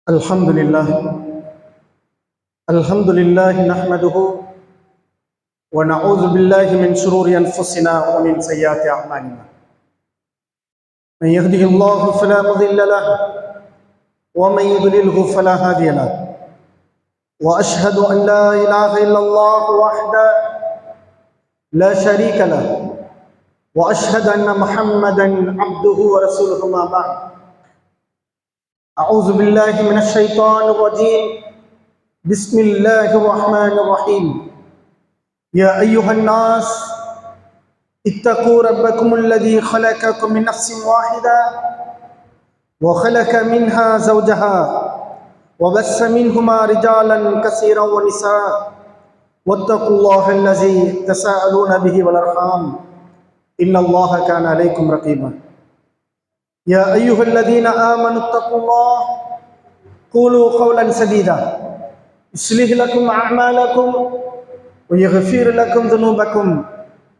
الحمد لله نحمده ونعوذ بالله من شرور أنفسنا ومن سيئات أعمالنا. من يهده الله فلا مضل له ومن يضلله فلا هادي له، وأشهد أن لا إله إلا الله وحده لا شريك له، وأشهد أن محمدا عبده ورسوله. ما بعد، أعوذ بالله من الشيطان الرجيم. بسم الله الرحمن الرحيم. يا أيها الناس اتقوا ربكم الذي خلقكم من نفس واحدة وخلق منها زوجها وبث منهما رجالا كثيرا ونساء واتقوا الله الذي تساءلون به والأرحام إن الله كان عليكم رقيبا. يا أيها الذين آمنوا اتقوا الله قولوا قولا سديدا يصلح لكم أعمالكم ويغفر لكم ذنوبكم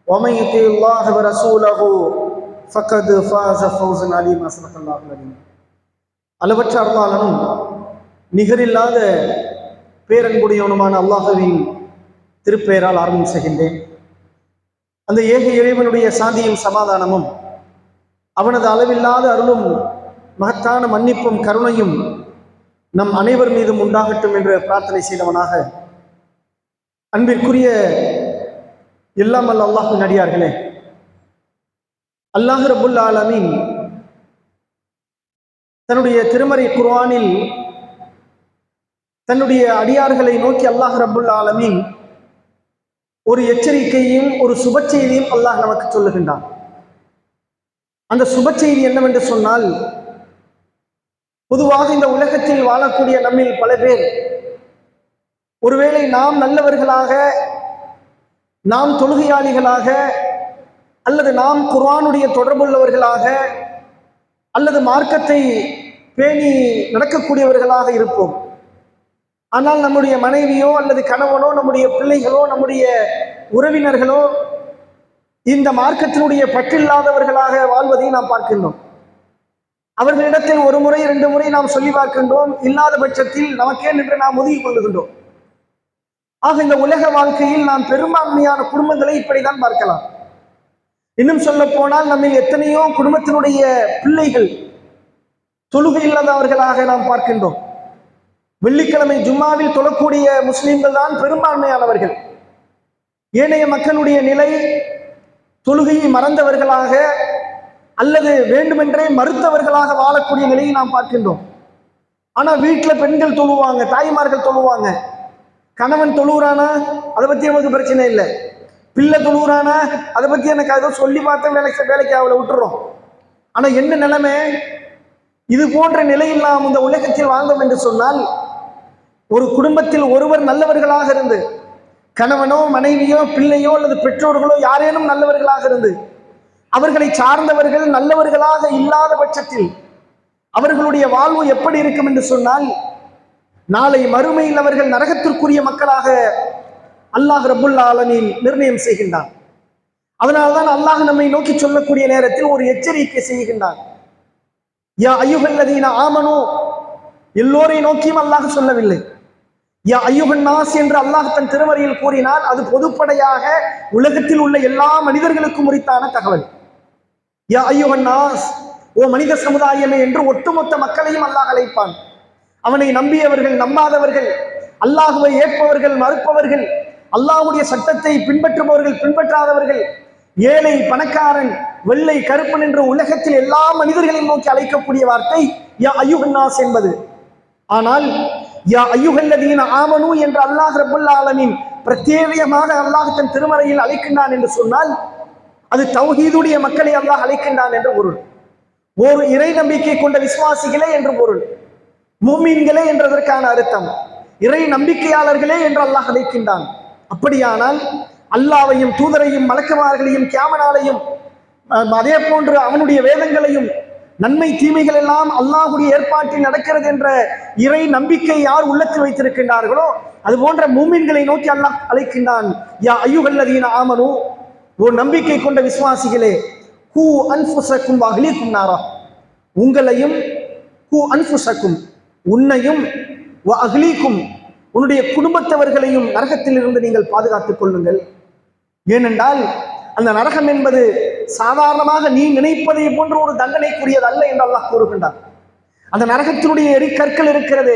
ومن يطع الله ورسوله فقد فاز فوزا عظيما. صدق الله العظيم. அளவற்ற அருளாளனும் நிகரில்லாத பேரன்புடையவனுமான அல்லாஹ்வின் திருப்பெயரால் ஆரம்பம் செய்கின்றேன். அந்த ஏக இறைவனுடைய சாந்தியும் சமாதானமும் அவனது அளவில்லாத அருளும் மகத்தான மன்னிப்பும் கருணையும் நம் அனைவர் மீதும் உண்டாகட்டும் என்று பிரார்த்தனை செய்தவனாக, அன்பிற்குரிய எல்லாம் அல்ல அல்லாஹ்வின் அடியார்களே, அல்லாஹ் ரப்புல் ஆலமீன் தன்னுடைய திருமறை குர்ஆனில் தன்னுடைய அடியார்களை நோக்கி அல்லாஹ் ரப்புல் ஆலமீன் ஒரு எச்சரிக்கையும் ஒரு சுப செய்தியும் அல்லாஹ் நமக்கு சொல்லுகின்றான். அந்த சுப செய்தி என்னவென்று சொன்னால், பொதுவாக இந்த உலகத்தில் வாழக்கூடிய நம்மில் பல பேர் ஒருவேளை நாம் நல்லவர்களாக, நாம் தொழுகையாளிகளாக, அல்லது நாம் குர்ஆனுடைய தொடர்புள்ளவர்களாக, அல்லது மார்க்கத்தை பேணி நடக்கக்கூடியவர்களாக இருப்போம். ஆனால் நம்முடைய மனைவியோ அல்லது கணவனோ நம்முடைய பிள்ளைகளோ நம்முடைய உறவினர்களோ இந்த மார்க்கத்தினுடைய பற்றில்லாதவர்களாக வாழ்வதை நாம் பார்க்கின்றோம். அவர்களிடத்தில் ஒரு முறை இரண்டு முறை நாம் சொல்லி பார்க்கின்றோம். இல்லாத பட்சத்தில் நமக்கே நின்று நாம் ஒதுங்கிக் கொள்ளுகின்றோம். ஆக இந்த உலக வாழ்க்கையில் நாம் பெரும்பான்மையான குடும்பங்களை இப்படிதான் பார்க்கலாம். இன்னும் சொல்ல போனால் நம்மில் எத்தனையோ குடும்பத்தினுடைய பிள்ளைகள் தொழுகை இல்லாதவர்களாக நாம் பார்க்கின்றோம். வெள்ளிக்கிழமை ஜும்மாவில் தொழக்கூடிய முஸ்லிம்கள் தான் பெரும்பான்மையானவர்கள். ஏனைய மக்களுடைய நிலை தொழுகையை மறந்தவர்களாக அல்லது வேண்டுமென்றே மறுத்தவர்களாக வாழக்கூடிய நிலையை நாம் பார்க்கின்றோம். ஆனால் வீட்டில் பெண்கள் தொழுவாங்க, தாய்மார்கள் தொழுவாங்க. கணவன் தொழுகிறானா அதை பற்றி நமக்கு பிரச்சனை இல்லை. பிள்ளை தொழுகிறானா அதை பற்றி எனக்கு ஏதோ சொல்லி பார்த்தா வேலைக்கு அவளை விட்டுறோம். ஆனால் என்ன நிலைமை, இது போன்ற நிலையில் நாம் இந்த உலகத்தில் வாழ்ந்தோம் என்று சொன்னால், ஒரு குடும்பத்தில் ஒருவர் நல்லவர்களாக இருந்து, கணவனோ மனைவியோ பிள்ளையோ அல்லது பெற்றோர்களோ யாரேனும் நல்லவர்களாக இருந்து, அவர்களை சார்ந்தவர்கள் நல்லவர்களாக இல்லாத பட்சத்தில் அவர்களுடைய வாழ்வு எப்படி இருக்கும் என்று சொன்னால், நாளை மறுமையில் அவர்கள் நரகத்திற்குரிய மக்களாக அல்லாஹ் ரப்புல் ஆலமீன் நிர்ணயம் செய்கின்றான். அதனால்தான் அல்லாஹ் நம்மை நோக்கி சொல்லக்கூடிய நேரத்தில் ஒரு எச்சரிக்கை செய்கின்றான். யா அய்யுஹல்லதீன ஆமனூ, எல்லோரை நோக்கியும் அல்லாஹ் சொல்லவில்லை. யா அய்யுஹன் நாஸ் என்று அல்லாஹ் தன் திருமறையில் கூறினால் அது பொதுப்படையாக உலகத்தில் உள்ள எல்லா மனிதர்களுக்கும் உரித்தான தகவல். யா அய்யுஹன் நாஸ், ஓ மனித சமுதாயமே என்று ஒட்டுமொத்த மக்களையும் அல்லாஹ் அழைப்பான். அவனை நம்பியவர்கள் நம்பாதவர்கள், அல்லாஹுவை ஏற்பவர்கள் மறுப்பவர்கள், அல்லாஹ்வுடைய சட்டத்தை பின்பற்றுபவர்கள் பின்பற்றாதவர்கள், ஏழை பணக்காரன் வெள்ளை கருப்பன் என்று உலகத்தில் எல்லா மனிதர்களையும் நோக்கி அழைக்கக்கூடிய வார்த்தை யா அய்யுஹன் நாஸ் என்பது. ஆனால் யா அய்யுஹல்லதீன ஆமனூ என்று அல்லாஹ் ரப்புல் ஆலமீன் பிரத்யேகமாக அல்லாஹ் தன் திருமறையில் அழைக்கின்றான் என்று சொன்னால், அது தௌஹீதுடைய மக்களை அல்லாஹ் அழைக்கின்றான் என்று பொருள். ஒரு இறை நம்பிக்கை கொண்ட விசுவாசிகளே என்று பொருள். முஃமின்களே என்றதற்கான அர்த்தம் இறை நம்பிக்கையாளர்களே என்று அல்லாஹ் அழைக்கின்றான். அப்படியானால் அல்லாஹ்வையும் தூதரையும் மலக்குமார்களையும் கியாமனாலையும் அதே போன்று அவனுடைய வேதங்களையும் நன்மை தீமைகள் எல்லாம் அல்லாஹ்வுடைய ஏற்பாட்டில் நடக்கிறது என்ற இறை நம்பிக்கை யார் உள்ளத்தில் வைத்திருக்கின்றார்களோ அது போன்ற மூமின்களை நோக்கி அல்லாஹ் அழைக்கின்றான். யா அய்யுஹல்லதீன ஆமனூ, ஒரு நம்பிக்கை கொண்ட விசுவாசிகளே, கூ அன்ஃபுஸக்கும் வஅஹ்லீக்கும் நாரா, உங்களையும் கூ அன்ஃபுஸக்கும் உன்னையும் அஹ்லீக்கும் உன்னுடைய குடும்பத்தவர்களையும் நரகத்தில் இருந்து நீங்கள் பாதுகாத்துக் கொள்ளுங்கள். ஏனென்றால் அந்த நரகம் என்பது சாதாரணமாக நீ நினைப்பதை போன்ற ஒரு தண்டனைக்குரியது அல்ல என்று அல்லாஹ் கூறுகின்றார். அந்த நரகத்தினுடைய எரிக்கற்கள் இருக்கிறது,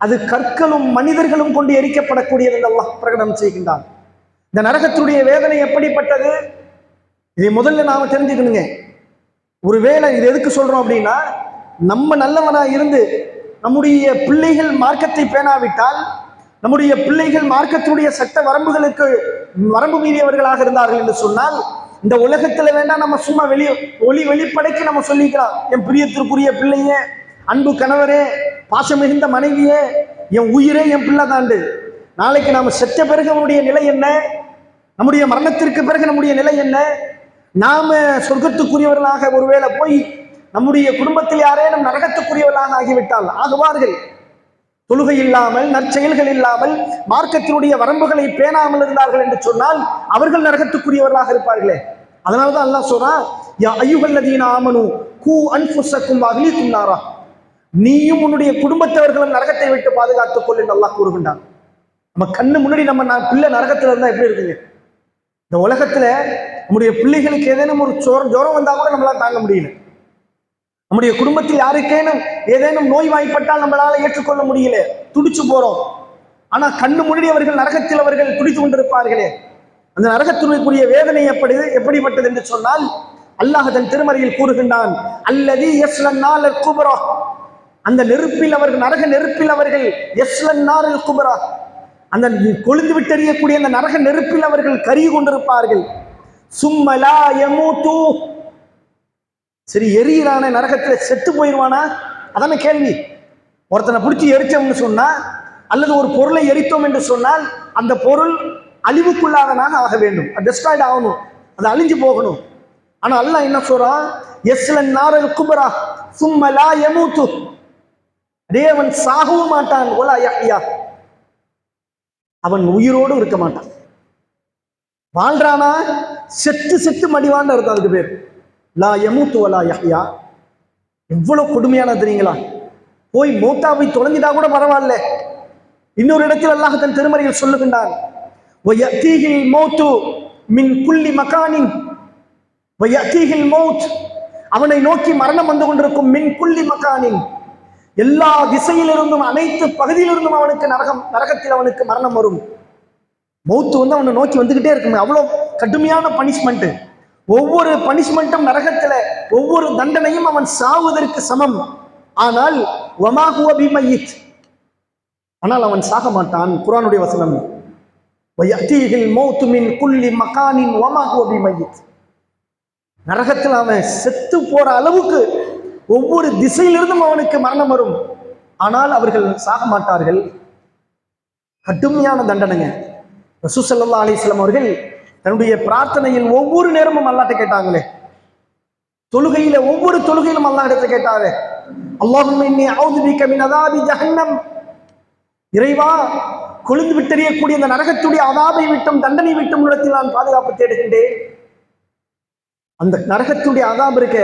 அது கற்களும் மனிதர்களும் கொண்டு எரிக்கப்படக்கூடியது என்று அல்லாஹ் பிரகடனம் செய்கின்றான். இந்த நரகத்தினுடைய வேதனை எப்படிப்பட்டது இதை முதல்ல நாம தெரிஞ்சுக்கணுங்க. ஒருவேளை இது எதுக்கு சொல்றோம் அப்படின்னா, நம்ம நல்லவனா இருந்து நம்முடைய பிள்ளைகள் மார்க்கத்தை பேணாவிட்டால், நம்முடைய பிள்ளைகள் மார்க்கத்தினுடைய சட்ட வரம்பு மீறியவர்களாக இருந்தார்கள் என்று சொன்னால், இந்த உலகத்துல வேண்டாம் நம்ம சும்மா வெளிப்படைக்கு நம்ம சொல்லிக்கலாம், என் பிரியத்திற்குரிய பிள்ளையே, அன்பு கணவரே, பாசம் மிகுந்த மனைவியே, என் உயிரே என் பிள்ளை தாண்டு. நாளைக்கு நாம செத்த பிறகு நம்முடைய நிலை என்ன, நம்முடைய மரணத்திற்கு பிறகு நம்முடைய நிலை என்ன, நாம சொர்க்கத்துக்குரியவர்களாக ஒருவேளை போய் நம்முடைய குடும்பத்தில் யாரேனும் நரகத்துக்குரியவர்களாக ஆகிவிட்டால் ஆகுவார்கள். தொழுகை இல்லாமல் நற்செயல்கள் இல்லாமல் மார்க்கத்தினுடைய வரம்புகளை பேணாமல் இருந்தார்கள் என்று சொன்னால் அவர்கள் நரகத்துக்குரியவர்களாக இருப்பார்களே. அதனாலதான் அல்லாஹ் சொல்றான், யா அய்யுஹல்லதீன ஆமனு கூ அன்ஃபுஸக்கும் வஅஹ்லீக்கும் நாரா, நீயும் உன்னுடைய குடும்பத்தவர்களும் நரகத்தை விட்டு பாதுகாத்துக் கொள் என்று அல்லாஹ் கூறுகின்றான். நம்ம கண்ணு முன்னாடி நம்ம பிள்ளை நரகத்துல இருந்தா எப்படி இருக்குங்க? இந்த உலகத்துல நம்முடைய பிள்ளைகளுக்கு ஏதேனும் ஒரு ஜோரம் வந்தா கூட நம்மளால தாங்க முடியல. நம்முடைய குடும்பத்தில் யாருக்கேனும் ஏதேனும் நோய் வாய்ப்பட்டால் நம்மளால ஏற்றுக்கொள்ள முடியல, துடிச்சு போறோம். ஆனா கண்ணு முன்னாடி அவர்கள் நரகத்தில் அவர்கள் துடித்து கொண்டிருப்பார்களே. அந்த நரகத்தினுடைய வேதனை எப்படிப்பட்டது என்று சொன்னால், அல்லாஹ் தன் திருமறையில் கூறுகின்றான், அல்லதி யஸ்லன்னால் குப்ரா, அந்த நெருப்பில் அவர்கள், நரக நெருப்பில் அவர்கள், யஸ்லன்னால் குப்ரா, அந்த கொழுந்து விட்டெறியக்கூடிய அந்த நரக நெருப்பில் அவர்கள் கருகி கொண்டிருப்பார்கள். சும்மலா யமூது, சரி எரியிறான நரகத்துல செத்து போயிடுவானா? அதான கேள்வி. ஒருத்தனை பிடிச்சி எரிச்சோம்னு சொன்னா, அல்லது ஒரு பொருளை எரித்தோம் என்று சொன்னால் அந்த பொருள் அழிவுக்குள்ளாதனாக ஆக வேண்டும், டெஸ்ட்ராய்ட் ஆகணும், அது அழிஞ்சு போகணும். ஆனா அல்லாஹ் என்ன சொல்றான், யஸ்லன் நாரல் குப்ரா சும்ம லா யமூது, அவன் சாகவும் மாட்டான், ஒலா யஹ்யா, அவன் உயிரோடு இருக்க மாட்டான். வாழ்றானா செத்து செத்து மடிவான்னு இருக்கும், அதுக்கு பேர் லா யமூத்து வலா யஹ்யா. எவ்வளவு கொடுமையான தெரியுங்களா? போய் மௌத்தாவை தொலைஞ்சிட்டா கூட பரவாயில்ல. இன்னொரு இடத்தில் அல்லாஹ் தன் திருமறையில் சொல்லுகின்றான், வயத்தீஹில் மௌத்து மின் குல்லி மகானின், வயத்தீஹில் மௌத், அவனை நோக்கி மரணம் வந்து கொண்டிருக்கும், மின் குல்லி மகானின், எல்லா திசையிலிருந்தும் அனைத்து பகுதியிலிருந்தும் அவனுக்கு நரகத்தில் அவனுக்கு மரணம் வரும். மௌத்து வந்து அவனை நோக்கி வந்துகிட்டே இருக்குமே. அவ்வளவு கடுமையான பனிஷ்மெண்ட். ஒவ்வொரு பனிஷ்மெண்ட்டும் நரகத்துல ஒவ்வொரு தண்டனையும் அவன் சாவதற்கு சமம். ஆனால் வமா ஹுவ பிமய்யித், ஆனால் அவன் சாக மாட்டான். குர்ஆனுடைய வசனம், வயத்தீஹில் மௌத்து மின் குல்லி மகானின் வமா ஹுவ பிமய்யித், நரகத்தில் அவன் செத்து போற அளவுக்கு ஒவ்வொரு திசையிலிருந்தும் அவனுக்கு மரணம் வரும், ஆனால் அவர்கள் சாக மாட்டார்கள். கடுமையான தண்டனைங்க. ரசூல் ஸல்லல்லாஹு அலைஹி வஸல்லம் அவர்கள் தன்னுடைய பிரார்த்தனையில் ஒவ்வொரு நேரமும் அல்லாஹ்ட்ட கேட்டாங்களே, தொழுகையில ஒவ்வொரு தொழுகையிலும் அல்லாஹ் இடத்துல கேட்டாங்க, அல்லாஹும்ம இன்னி அஊது பிக மின் அஸாபி ஜஹன்னம், இறைவா கொழுந்து விட்டெறியக்கூடிய அந்த நரகத்துடைய அதாபை விட்டும் தண்டனை விட்டும் இடத்தில் நான் பாதுகாப்பு தேடுகின்றேன். அந்த நரகத்துடைய அதாப் இருக்க,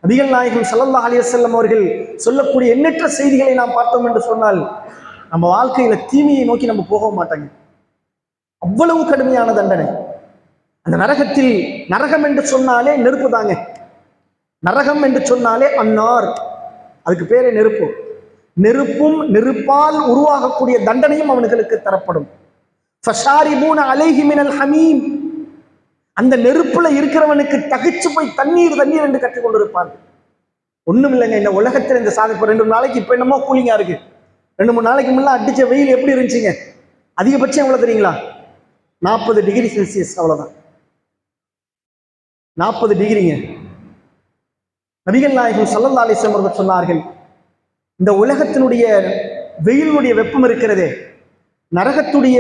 நபிகள் நாயகம் ஸல்லல்லாஹு அலைஹி வஸல்லம் அவர்கள் சொல்லக்கூடிய எண்ணற்ற செய்திகளை நாம் பார்த்தோம் என்று சொன்னால் நம்ம வாழ்க்கையில தீமையை நோக்கி நம்ம போக மாட்டாங்க. அவ்வளவு கடுமையான தண்டனை அந்த நரகத்தில். நரகம் என்று சொன்னாலே நெருப்பு தாங்க. நரகம் என்று சொன்னாலே அன்னார், அதுக்கு பேரே நெருப்பு. நெருப்பும் நெருப்பால் உருவாகக்கூடிய தண்டனையும் அவனுக்கு தரப்படும். ஃபஷாரிபூன அலைஹி மினல் ஹமீம், அந்த நெருப்புல இருக்கிறவனுக்கு தகிச்சு போய் தண்ணீர் தண்ணீர் என்று கற்றுக் கொண்டிருப்பான். ஒண்ணும் இல்லைங்க இந்த உலகத்தில். இந்த சாதி இப்போ 2 நாளைக்கு இப்போ என்னமோ கூலிங்கா இருக்கு. 2-3 நாளைக்கு முன்னாடி அடிச்ச வெயில் எப்படி இருந்துச்சுங்க? அதிகபட்சம் எவ்வளவு தெரியுங்களா? 40 டிகிரி செல்சியஸ், அவ்வளவுதான். 40 டிகிரிங்க. நபிகள் நாயகம் ஸல்லல்லாஹு அலைஹி வஸல்லம் அவர்கள் சொன்னார்கள், இந்த உலகத்தினுடைய வெயிலுடைய வெப்பம் இருக்கிறதே, நரகத்துடைய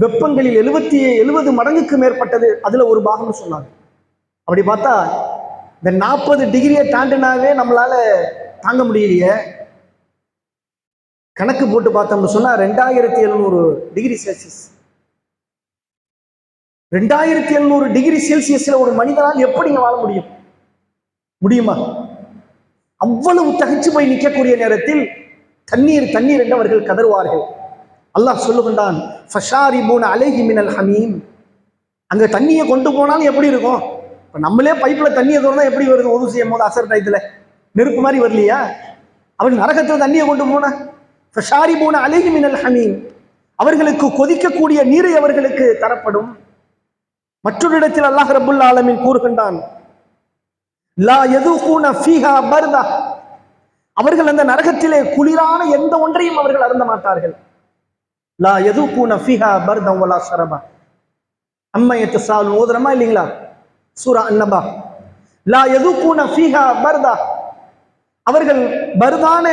வெப்பங்களில் 70 மடங்குக்கு மேற்பட்டது, அதுல ஒரு பாகம்னு சொன்னாங்க. அப்படி பார்த்தா இந்த 40 டிகிரியை தாண்டினாவே நம்மளால தாங்க முடியலையே. கணக்கு போட்டு பார்த்தோம்னு சொன்னா 2700 டிகிரி செல்சியஸ். 2700 டிகிரி செல்சியஸ்ல ஒரு மனிதனால் எப்படிங்க வாழ முடியுமா? அவ்வளவு தகிச்சு போய் நிற்கக்கூடிய நேரத்தில் தண்ணீர் தண்ணீர் என்று அவர்கள் கதறுவார்கள். அல்லாஹ் சொல்லுகின்றான், ஃபஷாரிபூன அலைஹி மினல் ஹமீம். அங்க தண்ணியை கொண்டு போனாலும் எப்படி இருக்கும்? இப்போ நம்மளே பைப்பில் தண்ணியை தோணுனா எப்படி வருது? ஒது செய்யும் போது அசர் டயத்தில் நெருப்பு மாதிரி வரலையா? அவன் நரகத்தில் தண்ணியை கொண்டு போன ஃபஷாரிபூன அலைஹி மினல் ஹமீம். அவர்களுக்கு கொதிக்கக்கூடிய நீரை அவர்களுக்கு தரப்படும். மற்றொரு இடத்தில் அல்லாஹ் ரப்புல் ஆலமீன் கூறுகின்றான், லா யதுகூன ஃபீஹா பர்தா. அவர்கள் அந்த நரகத்திலே குளிரான எந்த ஒன்றையும் அவர்கள் அருந்த மாட்டார்கள். லா யதுகூன ஃபீஹா பர்தா வலா ஷரபா. அம்மா யத்தஸாலூன் ஓதுறமா இல்லைங்களா? சூரா அன்-நபா. லா யதுகூன ஃபீஹா பர்தா. அவர்கள் பர்தான,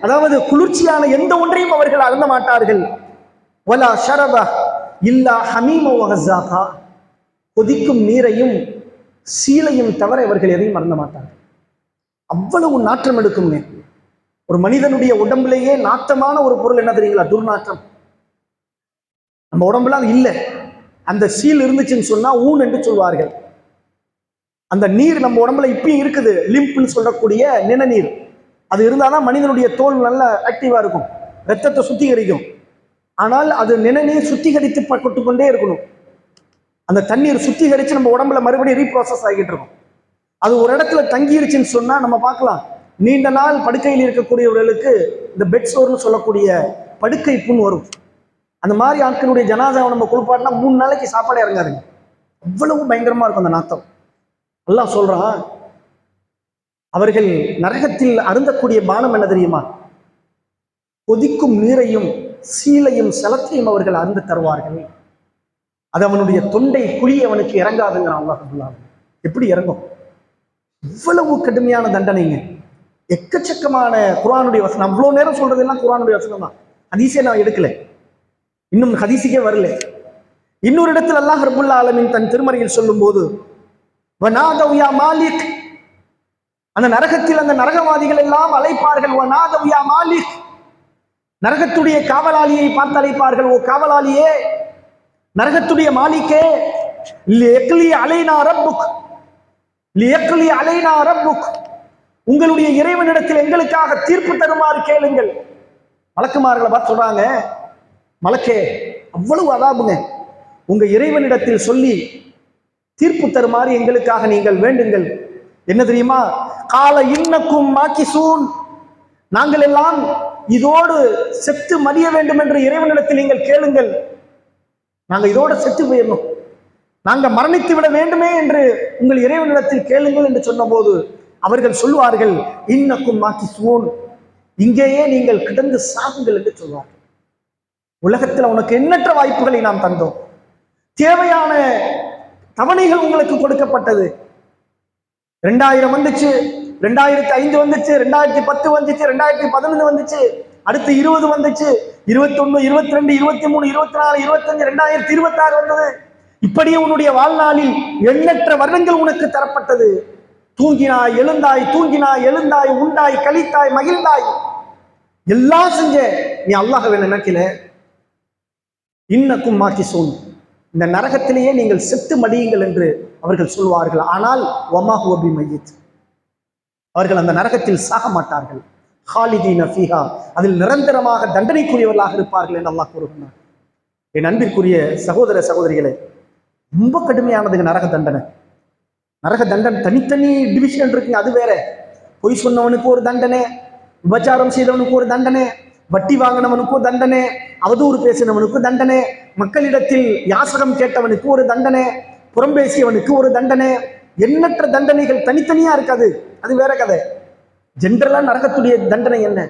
அதாவது குளிர்ச்சியான எந்த ஒன்றையும் அவர்கள் அருந்த மாட்டார்கள். வலா ஷரபா இல்லா ஹமீம வ கஸாகா. கொதிக்கும் நீரையும் சீலையும் தவிர இவர்கள் எதையும் மறந்த மாட்டார்கள். அவ்வளவு நாற்றம் எடுக்கும்னே. ஒரு மனிதனுடைய உடம்புலேயே நாட்டமான ஒரு பொருள் என்ன தெரியுங்களா? துர்நாற்றம். நம்ம உடம்புல அது இல்லை, அந்த சீல் இருந்துச்சுன்னு சொன்னா ஊன் என்று சொல்வார்கள். அந்த நீர் நம்ம உடம்புல இப்பயும் இருக்குது, லிம்ப்னு சொல்லக்கூடிய நிணநீர். அது இருந்தாதான் மனிதனுடைய தோல் நல்ல ஆக்டிவா இருக்கும், ரத்தத்தை சுத்திகரிக்கும். ஆனால் அது நிணநீர் சுத்திகரித்து கொண்டு கொண்டே இருக்கணும். அந்த தண்ணீர் சுத்திகரித்து நம்ம உடம்புல மறுபடியும் ரீப்ராசஸ் ஆகிட்டு இருக்கும். அது ஒரு இடத்துல தங்கிருச்சுன்னு சொன்னா நம்ம பார்க்கலாம், நீண்ட நாள் படுக்கையில் இருக்கக்கூடியவர்களுக்கு இந்த பெட் சோர்னு சொல்லக்கூடிய படுக்கை புண் வரும். அந்த மாதிரி ஆட்களுடைய ஜனாதாவை நம்ம குளிப்பாட்டினா 3 நாளைக்கு சாப்பாடே இறங்காதுங்க. அவ்வளவு பயங்கரமா இருக்கும் அந்த நாத்தம். அல்லாஹ் சொல்றான், அவர்கள் நரகத்தில் அருந்தக்கூடிய பானம் என்ன தெரியுமா? கொதிக்கும் நீரையும் சீலையும் சலத்தையும் அவர்கள் அருந்து தருவார்கள். அது அவனுடைய தொண்டை குழி அவனுக்கு இறங்காதுங்கிறான் அல்லாஹ். எப்படி இறங்கும்? இவ்வளவு கடுமையான தண்டனைங்க. எக்கச்சக்கமான குர்ஆனுடைய வசனம். அவ்வளவு நேரம் சொல்றதெல்லாம் குர்ஆனுடைய வசனம் தான். ஹதீஸே நான் எடுக்கல, இன்னும் ஹதீஸுக்கே வரல. இன்னொரு இடத்தில் அல்லாஹ் ரப்புல் ஆலமீன் தன் திருமறையில் சொல்லும் போது, வநாதவ் யா மாலிக். அந்த நரகத்தில் அந்த நரகவாதிகள் எல்லாம் அழைப்பார்கள், வநாதவ் யா மாலிக். நரகத்துடைய காவலாளியை பார்த்து அழைப்பார்கள், ஓ காவலாளியே, நரகத்துடைய மாலிக்கே, லியக்லி அலைனா ரப்புக், லியக்லி அலைனா ரப்புக். உங்களுடைய இறைவனிடத்தில் எங்களுக்காக தீர்ப்பு தருமாறு கேளுங்கள். மலக்குமார்களை பார்த்து சொல்றாங்க, மலக்கே, அவ்வளவு அதாபுங்க, உங்க இறைவனிடத்தில் சொல்லி தீர்ப்பு தருமாறு எங்களுக்காக நீங்கள் வேண்டுங்கள். என்ன தெரியுமா? கால இன்னக்கும் மாக்கிசூன். நாங்கள் எல்லாம் இதோடு செத்து மடிய வேண்டும் என்று இறைவனிடத்தில் நீங்கள் கேளுங்கள். நாங்க இதோட செத்து போயிடணும், நாங்க மரணித்து விட வேண்டுமே என்று உங்கள் இறைவனிடத்தில் கேளுங்கள் என்று சொன்ன போது அவர்கள் சொல்வார்கள், இன்னக்கும் மாக்கிசூன், இங்கேயே நீங்கள் கிடந்து சாகுங்கள் என்று சொல்வார்கள். உலகத்தில் உனக்கு எண்ணற்ற வாய்ப்புகளை நாம் தந்தோம், தேவையான தவணைகள் உங்களுக்கு கொடுக்கப்பட்டது. 2000 வந்துச்சு, 2005 வந்துச்சு, 2010 வந்துச்சு, 2011 வந்துச்சு, அடுத்து 20 வந்துச்சு, 21, 22, 23, 24, 25, 2026 வந்தது. இப்படியே உன்னுடைய வாழ்நாளில் எண்ணற்ற வருடங்கள் உனக்கு தரப்பட்டது. தூங்கினாய் எழுந்தாய், தூங்கினாய் எழுந்தாய், உண்டாய் கழித்தாய் மகிழ்ந்தாய், எல்லாம் செஞ்ச. நீ அல்லாஹ்வை நினைக்கல. இன்னக்கும் மாக்கிசூன், இந்த நரகத்திலேயே நீங்கள் செத்து மடியுங்கள் என்று அவர்கள் சொல்வார்கள். ஆனால் வமா ஹுவ பிமையித், அவர்கள் அந்த நரகத்தில் சாக மாட்டார்கள். ஹாலிதீன ஃபீஹா, அதில் நிரந்தரமாக தண்டனைக்குரியவர்களாக இருப்பார்கள் என்று அல்லாஹ் கூறுகிறார். என் அன்பிற்குரிய சகோதர சகோதரிகளே, ரொம்ப கடுமையானதுங்க நரக தண்டனை. நரக தண்டனை தனித்தனி டிவிஷன் இருக்குங்க. அது வேற, பொய் சொன்னவனுக்கு ஒரு தண்டனை, விபச்சாரம் செய்தவனுக்கு ஒரு தண்டனை, வட்டி வாங்கினவனுக்கு ஒரு தண்டனை, அவதூறு பேசினவனுக்கு தண்டனை, மக்களிடத்தில் யாசகம் கேட்டவனுக்கு ஒரு தண்டனை, புறம்பேசியவனுக்கு ஒரு தண்டனை, எண்ணற்ற தண்டனைகள் தனித்தனியா இருக்காது. அது வேற கதை. ஜென்ரலா நரகத்துடைய தண்டனை என்ன?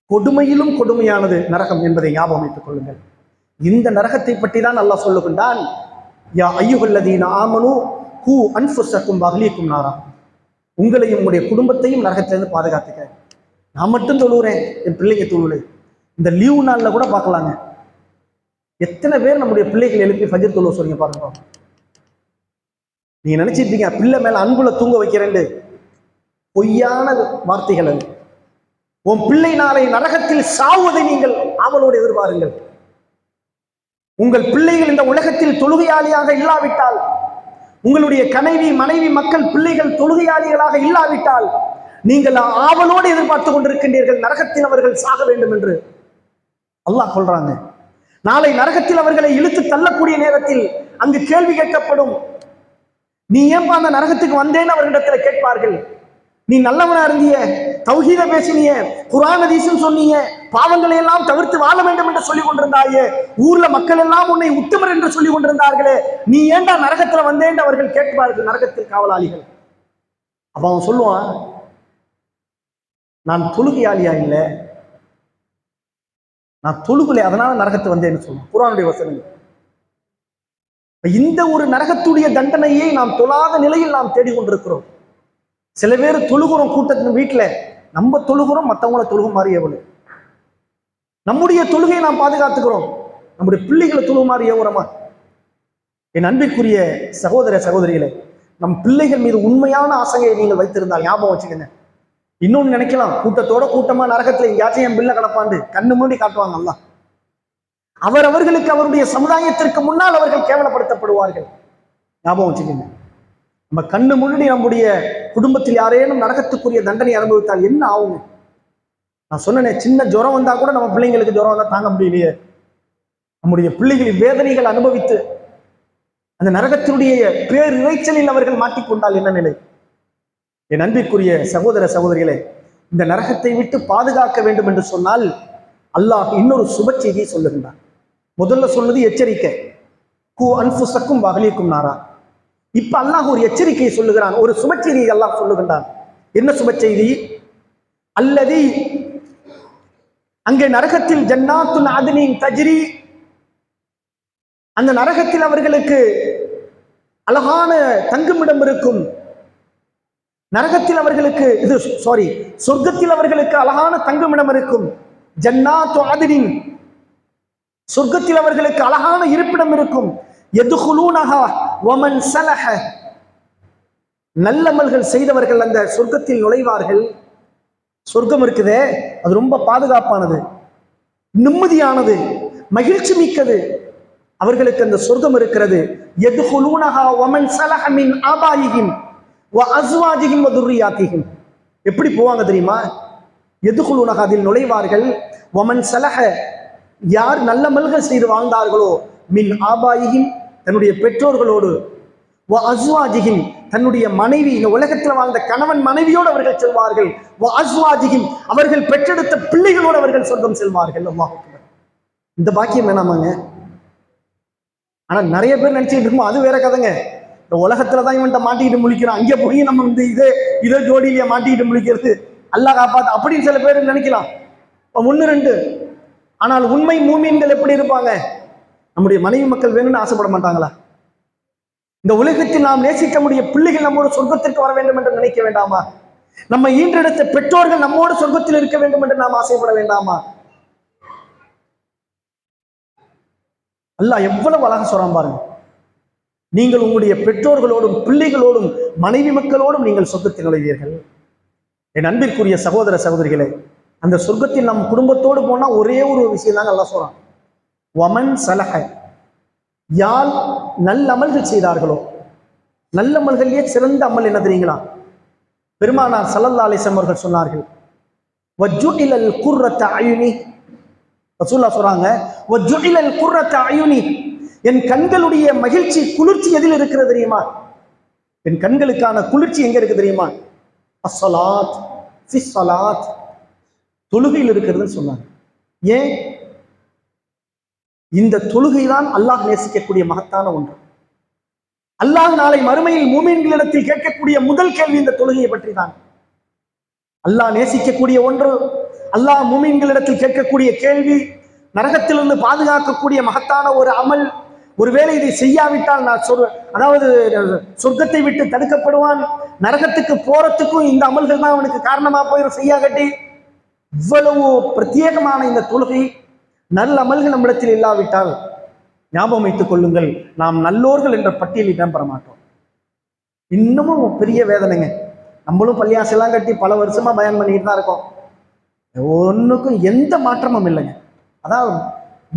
கொடுமையிலும் கொடுமையானது நரகம் என்பதை ஞாபகம் வைத்துக் கொள்ளுங்கள். இந்த நரகத்தை பற்றி தான் அல்லாஹ் சொல்லுகின்றான், யா அய்யுஹல்லதீன ஆமனு கூ அன்ஃபுஸக்கும் வஅஹ்லீக்கும் நாரா. உங்களையும் உங்களுடைய குடும்பத்தையும் நரகத்திலிருந்து பாதுகாத்துக்க. நான் மட்டும் தொழுகிறேன், என் பிள்ளைங்க தொழுலை. இந்த லீவு நாளில் கூட பார்க்கலாங்க, எத்தனை பேர் நம்முடைய பிள்ளைகள் எழுப்பி ஃபஜ்ர் தொழுவ சொல்லுங்க பாருங்க. நீங்க நினைச்சிருப்பீங்க பிள்ளை மேல அன்புல தூங்க வைக்கிறேன்னு, பொய்யான வார்த்தைகள் அது. உன் பிள்ளை நாளை நரகத்தில் சாவுவதை நீங்கள் ஆவலோடு எதிர்பாருங்கள். உங்கள் பிள்ளைகள் இந்த உலகத்தில் தொழுகையாளியாக இல்லாவிட்டால், உங்களுடைய கனைவி மனைவி மக்கள் பிள்ளைகள் தொழுகையாளிகளாக இல்லாவிட்டால், நீங்கள் ஆவலோடு எதிர்பார்த்து கொண்டிருக்கின்றீர்கள் நரகத்தில் அவர்கள் சாக வேண்டும் என்று. அல்லாஹ் சொல்றாங்க, நாளை நரகத்தில் அவர்களை இழுத்து தள்ளக்கூடிய நேரத்தில் அங்கு கேள்வி கேட்கப்படும். நீ ஏன்பா அந்த நரகத்துக்கு வந்தேன்னு அவர்களிடத்துல கேட்பார்கள். நீ நல்லவனா இருந்திய, தௌஹீத பேசினிய, குர்ஆன் ஹதீஸ்னு சொன்னீங்க, பாவங்களை எல்லாம் தவிர்த்து வாழ வேண்டும் என்று சொல்லிக் கொண்டிருந்தாயே, ஊர்ல மக்கள் எல்லாம் உன்னை உத்தமர் என்று சொல்லிக் கொண்டிருந்தார்களே, நீ ஏண்டா நரகத்துல வந்தேன் அவர்கள் கேட்பார்கள் நரகத்தில் காவலாளிகள். அப்ப அவன் சொல்லுவான், நான் தொழுகையாளியா இல்ல, நான் தொழுகலை, அதனால நரகத்தை வந்தேன்னு சொல்லுவான். குர்ஆனுடைய வசனங்கள். இந்த ஒரு நரகத்துடைய தண்டனையை நாம் தொழாத நிலையில் நாம் தேடிக்கொண்டிருக்கிறோம். சில பேர் தொழுகிறோம் கூட்டத்தின் வீட்டில், நம்ம தொழுகிறோம், மற்றவங்கள தொழுக மாதிரி எவ்வளவு. நம்முடைய தொழுகையை நாம் பாதுகாத்துக்கிறோம், நம்முடைய பிள்ளைகளை தொழுக மாதிரி எவ்வளமா. என் அன்பிற்குரிய சகோதர சகோதரிகளை, நம் பிள்ளைகள் மீது உண்மையான ஆசையை நீங்கள் வைத்திருந்தால் ஞாபகம் வச்சுக்கங்க. இன்னொன்னு நினைக்கலாம், கூட்டத்தோட கூட்டமா நரகத்துல எங்கேயாச்சும் என் பிள்ளை கிடப்பாண்டு கண்ணு மூடி காட்டுவாங்க. அல்லாஹ் அவர்களுக்கு அவருடைய சமுதாயத்திற்கு முன்னால் அவர்கள் கேவலப்படுத்தப்படுவார்கள். ஞாபகம் வச்சுக்கோங்க. நம்ம கண்ணு முன்னாடி நம்முடைய குடும்பத்தில் யாரேனும் நரகத்துக்குரிய தண்டனை அனுபவித்தால் என்ன ஆகும்? நான் சொன்னேன், சின்ன ஜுரம் வந்தா கூட நம்ம பிள்ளைங்களுக்கு ஜுரம் வந்தா தாங்க முடியலையே. நம்முடைய பிள்ளைகளின் வேதனைகள் அனுபவித்து அந்த நரகத்தினுடைய பேர் இறைச்சலில் அவர்கள் மாட்டிக்கொண்டால் என்ன நிலை? என் அன்பிற்குரிய சகோதர சகோதரிகளே, இந்த நரகத்தை விட்டு பாதுகாக்க வேண்டும் என்று சொன்னால் அல்லாஹ் இன்னொரு சுப செய்தியை சொல்லுகின்றான். முதல்ல சொன்னது எச்சரிக்கை, கு அன்ஃபுஸக்கும் வஅஹ்லீக்கும் நாரா. இப்ப அல்லாஹ் ஒரு எச்சரிக்கையை சொல்லுகிறான், ஒரு சுப செய்தியை அல்லாஹ் சொல்லுகின்றான். என்ன சுப செய்தி? அல்லதி, அங்கே நரகத்தில் ஜன்னாத்துன் அத்னின் தஜ்ரி, அந்த நரகத்தில் அவர்களுக்கு அழகான தங்குமிடம் இருக்கும். நரகத்தில் அவர்களுக்கு சொர்க்கத்தில் அவர்களுக்கு அழகான தங்குமிடம் இருக்கும். ஜன்னாத்து அத்னின், சொர்க்கத்தில் அவர்களுக்கு அழகான இருப்பிடம் இருக்கும். யதுகுலூனஹா வமன் ஸலஹ, நல்லமல்கள் செய்தவர்கள் அந்த சொர்க்கத்தில் நுழைவார்கள். சொர்க்கம் இருக்குதே, அது ரொம்ப பாதுகாப்பானது, நிம்மதியானது, மகிழ்ச்சி மிக்கது. அவர்களுக்கு அந்த சொர்க்கம் இருக்கிறது. யதுகுலூனஹா வமன் ஸலஹ மின் ஆபாயிஹிம் வ அஸ்வாஜிஹிம் வ துர்ரியாத்திஹிம். எப்படி போவாங்க தெரியுமா? யதுகுலூனஹா, அதில் நுழைவார்கள். வமன் ஸலஹ, யார் நல்லமல்கள் செய்து வாழ்ந்தார்களோ, மின் ஆபாயிஹிம், தன்னுடைய பெற்றோர்களோடு, வ அஸ்வாஜிஹிம், தன்னுடைய மனைவி, இந்த உலகத்தில் வாழ்ந்த கணவன் மனைவியோடு அவர்கள் செல்வார்கள். வ அஸ்வாஜிஹிம், அவர்கள் பெற்றெடுத்த பிள்ளைகளோடு அவர்கள் சொர்க்கம் செல்வார்கள். அல்லாஹ் அக்பர். இந்த பாக்கியம் வேணாமாங்க? ஆனா நிறைய பேர் நினைச்சிட்டு இருக்கோம், அது வேற கதைங்க. இந்த உலகத்துலதான் இவன்ட்ட மாட்டிக்கிட்டு முழிக்கிறான், அங்கே போய் நம்ம இதே ஜோடியிலேயே மாட்டிக்கிட்டு முழிக்கிறது, அல்லாஹ் காப்பாத்து அப்படின்னு சில பேர் நினைக்கலாம். ஒன்று ரெண்டு. ஆனால் உண்மை மூமீன்கள் எப்படி இருப்பாங்க? நம்முடைய மனைவி மக்கள் வேணும்னு ஆசைப்பட மாட்டாங்களா? இந்த உலகத்தில் நாம் நேசிக்க முடிய பிள்ளைகள் நம்மோடு சொர்க்கத்திற்கு வர வேண்டும் என்று நினைக்க வேண்டாமா? நம்ம ஈன்றெடுத்த பெற்றோர்கள் நம்மோடு சொர்க்கத்தில் இருக்க வேண்டும் என்று நாம் ஆசைப்பட வேண்டாமா? அல்லாஹ் எவ்வளவு அழகா சொல்றான் பாருங்க. நீங்கள் உங்களுடைய பெற்றோர்களோடும் பிள்ளைகளோடும் மனைவி மக்களோடும் நீங்கள் சொர்க்கத்தில் நுழைவீர்கள். என் அன்பிற்குரிய சகோதர சகோதரிகளே, அந்த சொர்க்கத்தில் நம் குடும்பத்தோடு போனா ஒரே ஒரு விஷயம் தாங்க அல்லாஹ் சொல்றான். வமன் ஸலஹ, யார் நல்ல அமல்கள் செய்தார்களோ. நல்ல அமல்களிலே சிறந்த அமல் என்ன தெரியுங்களா? பெருமானார் ஸல்லல்லாஹு அலைஹி வஸல்லம் அவர்கள் சொன்னார்கள், வஜ்ஜுஇலல் குர்ரத்து அயுனி, ரசூலுல்லாஹ் சொல்றாங்க, வஜ்ஜுஇலல் குர்ரத்து அயுனி, என் கண்களுடைய மகிழ்ச்சி குளிர்ச்சி எதில் இருக்கிறது தெரியுமா? என் கண்களுக்கான குளிர்ச்சி எங்க இருக்கு தெரியுமா? அஸ்ஸலாத் ஃபிஸ் ஸலாத், தொழுகையில் இருக்கிறதுன்னு சொன்னாங்க. ஏன்? இந்த தொழுகை தான் அல்லாஹ் நேசிக்கக்கூடிய மகத்தான ஒன்று. அல்லாஹ் நாளை மறுமையில் மூமின்களிடத்தில் கேட்கக்கூடிய முதல் கேள்வி இந்த தொழுகையை பற்றி தான். அல்லாஹ் நேசிக்கக்கூடிய ஒன்று, அல்லாஹ் மூமின்களிடத்தில் கேட்கக்கூடிய கேள்வி, நரகத்திலிருந்து பாதுகாக்கக்கூடிய மகத்தான ஒரு அமல். ஒருவேளை இதை செய்யாவிட்டால் அதாவது சொர்க்கத்தை விட்டு தடுக்கப்படுவான், நரகத்துக்கு போறதுக்கும் இந்த அமல்கள் தான் அவனுக்கு காரணமா போயிடும் செய்யா கட்டி. இவ்வளவு பிரத்யேகமான இந்த தொழுகை, நல்ல அமல்கள் நம்மிடத்தில் இல்லாவிட்டால் ஞாபகம் வைத்துக் கொள்ளுங்கள், நாம் நல்லோர்கள் என்ற பட்டியலில் இடம்பெற மாட்டோம். இன்னமும் பெரிய வேதனைங்க. நம்மளும் பள்ளியாசெல்லாம் கட்டி பல வருஷமா பயன் பண்ணிட்டு தான் இருக்கோம், ஒன்றுக்கும் எந்த மாற்றமும் இல்லைங்க. அதான்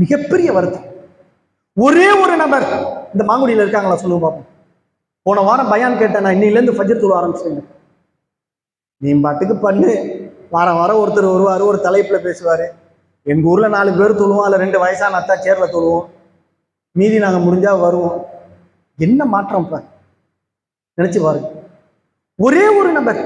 மிகப்பெரிய வருத்தம். ஒரே ஒரு நபர் இந்த மாங்குடியில் இருக்காங்களா சொல்லுங்க பார்ப்போம். போன வாரம் பயான் கேட்டேன், நான் இன்னிலேருந்து ஃபஜ்ர் தொழ ஆரம்பிச்சிட்டேங்க. நீ பாட்டுக்கு பண்ணு. வாரம் வாரம் ஒருத்தர் வருவார், ஒரு தலைப்புல பேசுவார். எங்கள் ஊரில் 4 பேர் தொழுவோம், அதில் 2 வயசான அத்தா சேர்ல தொழுவோம், மீதி நாங்கள் முடிஞ்சா வருவோம். என்ன மாற்றம் இப்ப நினைச்சு பாருங்க. ஒரே ஒரு நபர்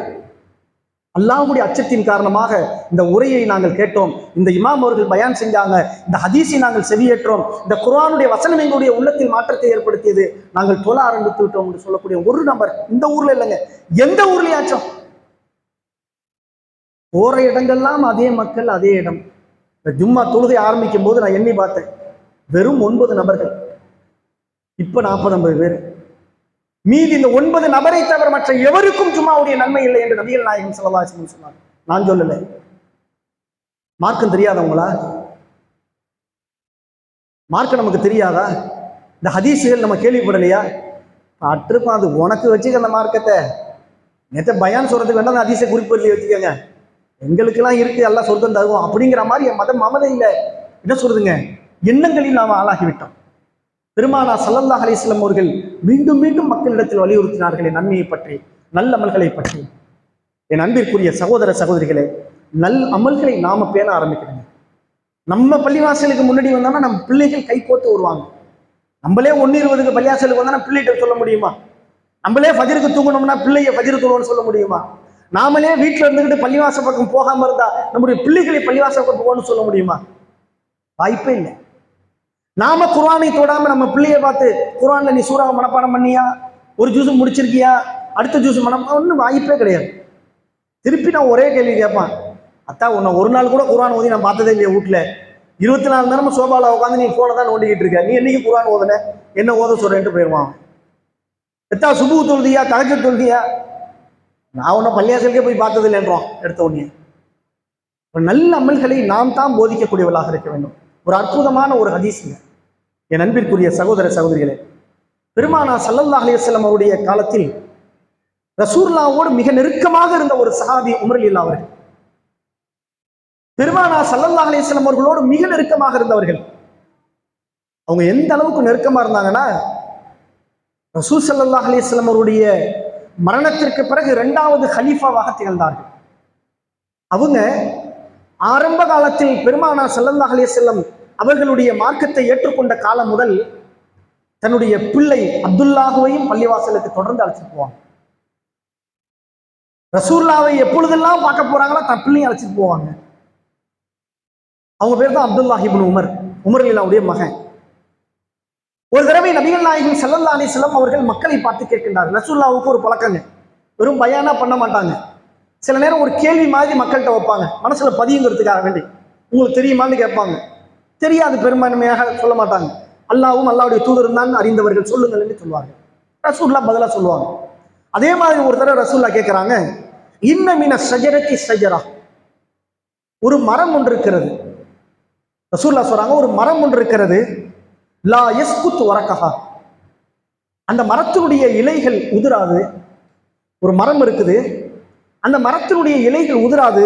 அல்லாஹ்வுடைய அச்சத்தின் காரணமாக இந்த உரையை நாங்கள் கேட்டோம், இந்த இமாம் அவர்கள் பயான் செஞ்சாங்க, இந்த ஹதீஸை நாங்கள் செவியேற்றோம், இந்த குர்ஆனுடைய வசனம் எங்களுடைய உள்ளத்தில் மாற்றத்தை ஏற்படுத்தியது, நாங்கள் தொழ ஆரம்பித்து விட்டோம் என்று சொல்லக்கூடிய ஒரு நபர் இந்த ஊர்ல இல்லைங்க, எந்த ஊர்லயாச்சும். போற இடங்கள்லாம் அதே மக்கள், அதே இடம். இந்த ஜும்மா தொழுகை ஆரம்பிக்கும் போது நான் எண்ணி பார்த்தேன், வெறும் 9 நபர்கள். இப்ப 40-50 பேர். மீதி இந்த 9 நபரை தவிர மற்ற எவருக்கும் ஜும்மாவுடைய நன்மை இல்லை என்று நபிகள் நாயகம் ஸல்லல்லாஹு அலைஹி வஸல்லம் சொன்னார். நான் சொல்லல. மார்க்கம் தெரியாதவங்களா? மார்க்கம் நமக்கு தெரியாதா? இந்த ஹதீஸுகள் நம்ம கேள்விப்படலையா? அற்றுப்பா, அது உனக்கு வச்சுக்க அந்த மார்க்கத்தை. நேற்று பயான் சொல்றதுக்கு வேண்டாம், அந்த ஹதீஸை குறிப்பிட்டு வச்சுக்கோங்க. எங்களுக்கெல்லாம் இருக்கு, எல்லாம் சொர்க்கம் தருவோம் அப்படிங்கிற மாதிரி மதம் மமதையில என்ன சொல்றதுங்க, எண்ணங்களில் நாம் ஆளாகிவிட்டோம். பெருமானா ஸல்லல்லாஹு அலைஹி வஸல்லம் அவர்கள் மீண்டும் மீண்டும் மக்களிடத்தில் வலியுறுத்தினார்கள் நன்மையை பற்றி, நல்ல அமல்களை பற்றி. என் அன்பிற்குரிய சகோதர சகோதரிகளே, நல் அமல்களை நாம பேண ஆரம்பிக்கணுங்க. நம்ம பள்ளிவாசலுக்கு முன்னாடி வந்தோம்னா நம்ம பிள்ளைகள் கை கோத்து வருவாங்க. நம்மளே 1:20க்கு பள்ளிவாசலுக்கு வந்தா பிள்ளைகிட்ட சொல்ல முடியுமா? நம்மளே ஃபஜ்ருக்கு தூங்கணும்னா பிள்ளைய ஃபஜ்ர் தொழுவோன்னு சொல்ல முடியுமா? நாமளே வீட்டில் இருந்துக்கிட்டு பள்ளிவாசல் பக்கம் போகாம இருந்தா நம்முடைய பிள்ளைகளை பள்ளிவாசல் பக்கம் போகணும்னு சொல்ல முடியுமா? வாய்ப்பே இல்லை. நாம குர்ஆனை தொடாம நம்ம பிள்ளைய பார்த்து, குர்ஆன்ல நீ சூறாவை மனப்பாடம் பண்ணியா, ஒரு ஜூஸ் முடிச்சிருக்கியா, அடுத்த ஜூஸ் ஒன்றும் வாய்ப்பே கிடையாது. திருப்பி நான் ஒரே கேள்வி கேட்பான், அத்தா உன்னை ஒரு நாள் கூட குர்ஆன் ஓதி நான் பார்த்ததே இல்லையா வீட்டுல, 24 நேரமும் சோபாவில் உட்காந்து நீ போனை தான் நோண்டிக்கிட்டு இருக்க, நீ என்னைக்கு குர்ஆன் ஓதுன, என்ன ஓத சொல்றேன்ட்டு போயிடுவான். எத்தா சுபு தொழுதியா, தஹஜ்ஜுத் தொழுதியா, நான் உன்னை பள்ளியாசலுக்கே போய் பார்த்தது இல்லைன்றோம் எடுத்த உடனே. நல்ல அமல்களை நாம் தான் போதிக்கக்கூடியவர்களாக இருக்க வேண்டும். ஒரு அற்புதமான ஒரு ஹதீஸ்ங்க என் அன்பிற்குரிய சகோதர சகோதரிகளே. பெருமானா ஸல்லல்லாஹு அலைஹி வஸல்லம் அவருடைய காலத்தில் ரசூலுல்லாஹ்வோடு மிக நெருக்கமாக இருந்த ஒரு சஹாபி உமர் ரலியல்லாஹு அவர்கள். பெருமானா ஸல்லல்லாஹு அலைஹி வஸல்லம் அவர்களோடு மிக நெருக்கமாக இருந்தவர்கள். அவங்க எந்த அளவுக்கு நெருக்கமா இருந்தாங்கன்னா, ரசூல் ஸல்லல்லாஹு அலைஹி வஸல்லம் அவருடைய மரணத்திற்கு பிறகு 2வது கலீஃபாவாக திகழ்ந்தார்கள். அவங்க ஆரம்ப காலத்தில் பெருமானா ஸல்லல்லாஹு அலைஹி வஸல்லம் அவர்களுடைய மார்க்கத்தை ஏற்றுக்கொண்ட காலம் முதல் தன்னுடைய பிள்ளை அப்துல்லாஹுவையும் பள்ளிவாசலுக்கு தொடர்ந்து அழைச்சிட்டு போவாங்க. ரசூலுல்லாவை எப்பொழுதெல்லாம் பார்க்க போறாங்களோ தன் பிள்ளையும் அழைச்சிட்டு போவாங்க. அவங்க பேர் தான் அப்துல்லாஹ் இப்னு உமர், உமர் ரலியல்லாஹுடைய மகன். ஒரு தடவை நபிகள் நாயகம் ஸல்லல்லாஹு அலைஹி வஸல்லம் அவர்கள் மக்களை பார்த்து கேட்கின்றார்கள். ரசூலுல்லாவுக்கு ஒரு பழக்கங்க, வெறும் பயானா பண்ண மாட்டாங்க, சில நேரம் ஒரு கேள்வி மாதிரி மக்கள்கிட்ட வைப்பாங்க, மனசுல பதியுங்கிறதுக்காக வேண்டி. உங்களுக்கு தெரியுமான்னு கேட்பாங்க. தெரியாது பெரும்பான்மையாக சொல்ல மாட்டாங்க. அல்லாஹ்வும் அல்லாஹ்வுடைய தூதரும் தான் அறிந்தவர்கள், சொல்லுங்கள் என்று சொல்வார்கள். ரசூலுல்லாஹ் பதிலா சொல்லுவாங்க. அதே மாதிரி ஒரு தடவை ரசூலுல்லாஹ் கேட்கிறாங்க, இன்ன மின ஷஜரத்தி ஷஜரா, ஒரு மரம் ஒன்று இருக்கிறது. ரசூலுல்லாஹ் சொல்றாங்க, ஒரு மரம் ஒன்று இருக்கிறது, லா யஸ்குத் வரகஹா, அந்த மரத்தினுடைய இலைகள் உதிராது. ஒரு மரம் இருக்குது, அந்த மரத்தினுடைய இலைகள் உதிராது.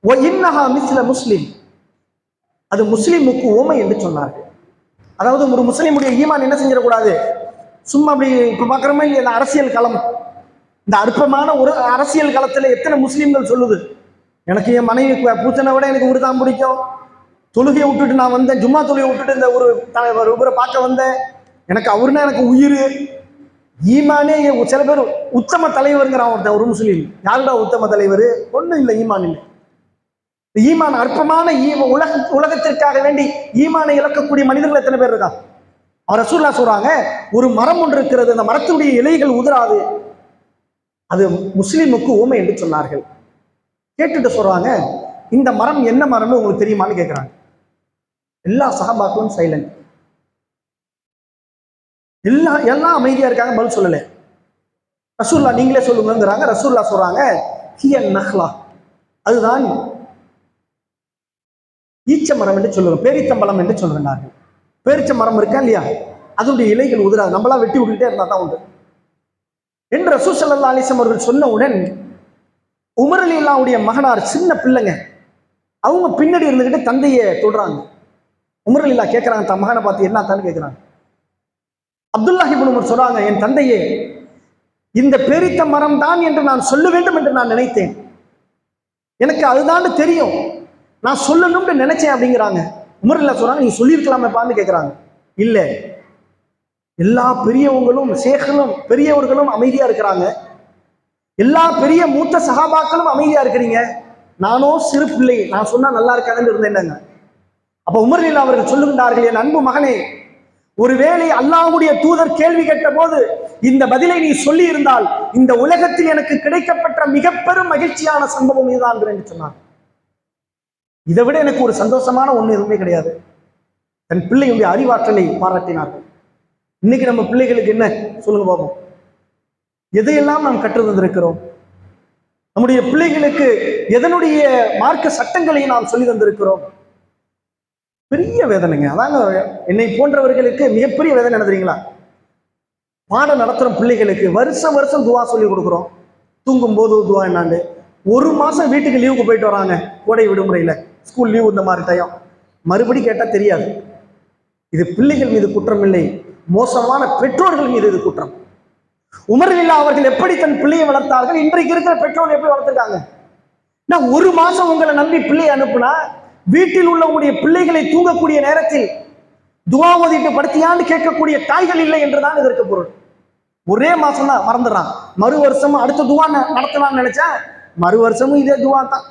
வ இன்னஹா மிஸ்ல முஸ்லிம், அது முஸ்லிமுக்கு உவமை என்று சொன்னார்கள். அதாவது ஒரு முஸ்லிமுடைய ஈமான் என்ன செஞ்சிடக்கூடாது, சும்மா அப்படி இப்ப பார்க்குறோமே இல்லையா, இந்த அரசியல் களம், இந்த அற்பமான ஒரு அரசியல் களத்துல எத்தனை முஸ்லீம்கள் சொல்லுது, எனக்கு என் மனைவி பூச்சனை விட எனக்கு ஒரு தான் பிடிக்கும், தொழுகையை விட்டுட்டு நான் வந்தேன், ஜும்மா தொழுகையை விட்டுட்டு இந்த ஒரு இவரை பார்க்க வந்தேன், எனக்கு அவருன்னா எனக்கு உயிர். ஈமானே சில பேர் உத்தம தலைவருங்கிறான் ஒருத்தன், ஒரு முஸ்லீம். யாருடா உத்தம தலைவர்? ஒன்றும் இல்லை, ஈமான் இல்லை. ஈமான் அற்பமான உலகத்திற்காக வேண்டி ஈமானை இழக்கக்கூடிய மனிதர்கள் எத்தனை பேர் இருக்கா? அவர் ரசூலுல்லாஹ் சொல்றாங்க, ஒரு மரம் ஒன்று இருக்கிறது, அந்த மரத்தினுடைய இலைகள் உதிராது, அது முஸ்லிமுக்கு உவமை என்று சொன்னார்கள். கேட்டுட்டு சொல்றாங்க, இந்த மரம் என்ன மரம்னு உங்களுக்கு தெரியுமான்னு கேட்கிறாங்க. எல்லா சஹாபாக்களும் சைலண்ட், எல்லாம் அமைதியா இருக்காங்க, பதில் சொல்லல. ரசூலுல்லாஹ் நீங்களே சொல்லுங்கிறாங்க. ரசூலுல்லாஹ் சொல்றாங்க, ஹிய நஹ்லா, அதுதான் ஈச்ச மரம் என்று சொல்லுவோம், பேரிச்சம்பழம் என்று சொல்கிறார்கள். பேரிச்ச மரம் இருக்கா இல்லையா, அதனுடைய இலைகள் உதிராது, நம்மளாம் வெட்டி விட்டுக்கிட்டே இருந்தா தான் உண்டு என்று ரசூல் ஸல்லல்லாஹு அலைஹி வஸல்லம் அவர்கள் சொன்னவுடன் உமர் ரலியல்லாஹுடைய மகனார், சின்ன பிள்ளைங்க, அவங்க பின்னாடி இருந்துகிட்டு தந்தையை தொடுறாங்க. உமர் ரலியல்லாஹு கேட்கறாங்க, தன் மகனை பார்த்து என்ன தான்னு கேட்கிறாங்க. அப்துல்லாஹ் இப்னு உமர் சொல்றாங்க, என் தந்தையே, இந்த பேரித்த மரம் தான் என்று நான் சொல்ல வேண்டும் என்று நான் நினைத்தேன். எனக்கு அதுதான் தெரியும், நான் சொல்லணும்னு நினைச்சேன் அப்படிங்கிறாங்க. உமர் இல்ல சொல்றாங்க, நீ சொல்லியிருக்கலாமேப்பான்னு கேட்கிறாங்க. இல்ல, எல்லா பெரியவங்களும் சேகலும் பெரியவர்களும் அமைதியா இருக்கிறாங்க, எல்லா பெரிய மூத்த சகாபாக்களும் அமைதியா இருக்கிறீங்க, நானோ சிறு பிள்ளை, நான் சொன்னா நல்லா இருக்காதுன்னு இருந்தேன். அப்ப உமர் இல்லா அவர்கள் சொல்லுகின்றார்கள், என் அன்பு மகனே, ஒருவேளை அல்லாஹ்வுடைய தூதர் கேள்வி கேட்ட போது இந்த பதிலை நீ சொல்லி இருந்தால் இந்த உலகத்தில் எனக்கு கிடைக்கப்பட்ட மிக பெரும் மகிழ்ச்சியான சம்பவம் இதுதான் என்று சொன்னார். இதை விட எனக்கு ஒரு சந்தோஷமான ஒண்ணு எதுவுமே கிடையாது. தன் பிள்ளையுடைய அறிவாற்றலை பாராட்டினார்கள். இன்னைக்கு நம்ம பிள்ளைகளுக்கு என்ன சொல்லுங்க பாப்போம், எதையெல்லாம் நாம் கற்று தந்திருக்கிறோம்? நம்முடைய பிள்ளைகளுக்கு எதனுடைய மார்க்க சட்டங்களை நாம் சொல்லி தந்திருக்கிறோம்? பெரிய வேதனைங்க. அதாங்க என்னை போன்றவர்களுக்கு மிகப்பெரிய வேதனை என்ன தெரியுங்களா? பாடம் நடத்துறோம் பிள்ளைகளுக்கு, வருஷம் வருஷம் துவா சொல்லி கொடுக்குறோம், தூங்கும் போது துவா என்னாண்டு. ஒரு மாசம் வீட்டுக்கு லீவுக்கு போயிட்டு வராங்க, கோடை விடுமுறையில, ஸ்கூல் லீவ் இந்த மாதிரி டைம், மறுபடி கேட்டா தெரியாது. இது பிள்ளைகள் மீது குற்றம் இல்லை, மோசமான பெற்றோர்கள் மீது இது குற்றம். உமர் இல்லா அவர்கள் எப்படி தன் பிள்ளையை வளர்த்தார்கள், இன்றைக்கு இருக்கிற பெற்றோர்கள் எப்படி வளர்த்துருக்காங்க? நான் ஒரு மாசம் உங்களை நம்பி பிள்ளையை அனுப்புனா, வீட்டில் உள்ள உங்களுடைய பிள்ளைகளை தூங்கக்கூடிய நேரத்தில் துவா ஓதிட்டு படுத்தியான்னு கேட்கக்கூடிய தாய்கள் இல்லை என்றுதான் இதற்கு பொருள். ஒரே மாசம் தான் மறந்துடுறான், மறு வருஷமும் அடுத்த துவா நடத்தலாம்னு நினைச்சா மறு வருஷமும் இதே துவா தான்.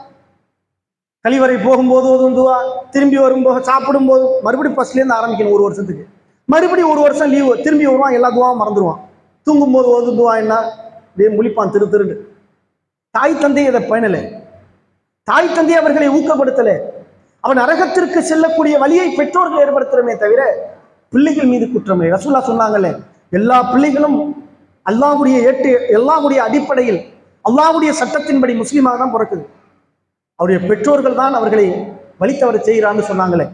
கழிவறை போகும்போது ஓதும் துவா, திரும்பி வரும்போது சாப்பிடும் போது மறுபடியும் ஃபர்ஸ்ட்லேருந்து ஆரம்பிக்கணும். ஒரு வருஷத்துக்கு மறுபடியும் ஒரு வருஷம் லீவு, திரும்பி வருவான், எல்லா துவாவும் மறந்துடுவான். தூங்கும் போது ஓதும் துவா என்ன அப்படியே முழிப்பான் திரு திருண்டு. தாய் தந்தை இதை பயனலை, தாய் தந்தை அவர்களை ஊக்கப்படுத்தலை. அவன் நரகத்திற்கு செல்லக்கூடிய வழியை பெற்றோர்கள் ஏற்படுத்துறமே தவிர பிள்ளைகள் மீது குற்றமே. ரசூலுல்லாஹ் சொன்னாங்கல்ல, எல்லா பிள்ளைகளும் அல்லாஹ்வுடைய அடிப்படையில் அல்லாஹ்வுடைய சட்டத்தின்படி முஸ்லீமாக தான் பிறக்குது, அவருடைய பெற்றோர்கள் தான் அவர்களை வழித்தவரை செய்கிறான்னு சொன்னாங்களே.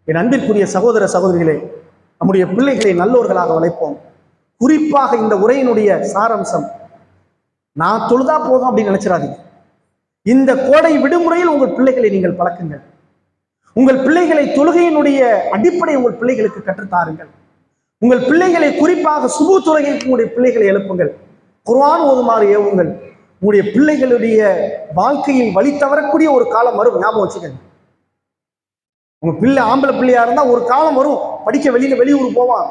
என் அன்பிற்குரிய சகோதர சகோதரிகளே, நம்முடைய பிள்ளைகளை நல்லோர்களாக வளைப்போம். குறிப்பாக இந்த உரையினுடைய சாரம்சம், நான் தொழுதா போதும் அப்படின்னு நினைச்சிடாதீங்க. இந்த கோடை விடுமுறையில் உங்கள் பிள்ளைகளை நீங்கள் பழக்குங்கள். உங்கள் பிள்ளைகளை தொழுகையினுடைய அடிப்படை உங்கள் பிள்ளைகளுக்கு கற்றுத்தாருங்கள். உங்கள் பிள்ளைகளை குறிப்பாக சுபு தொழுகைக்கு உங்களுடைய பிள்ளைகளை எழுப்புங்கள். குர்ஆன் ஓதுமாறு ஏவுங்கள். உங்களுடைய பிள்ளைகளுடைய வாழ்க்கையில் வழி தவறக்கூடிய ஒரு காலம் வரும், ஞாபகம் வச்சுக்கங்க. உங்க பிள்ளை ஆம்பளை பிள்ளையா இருந்தா ஒரு காலம் வரும், படிக்க வெளியூர் போவான்,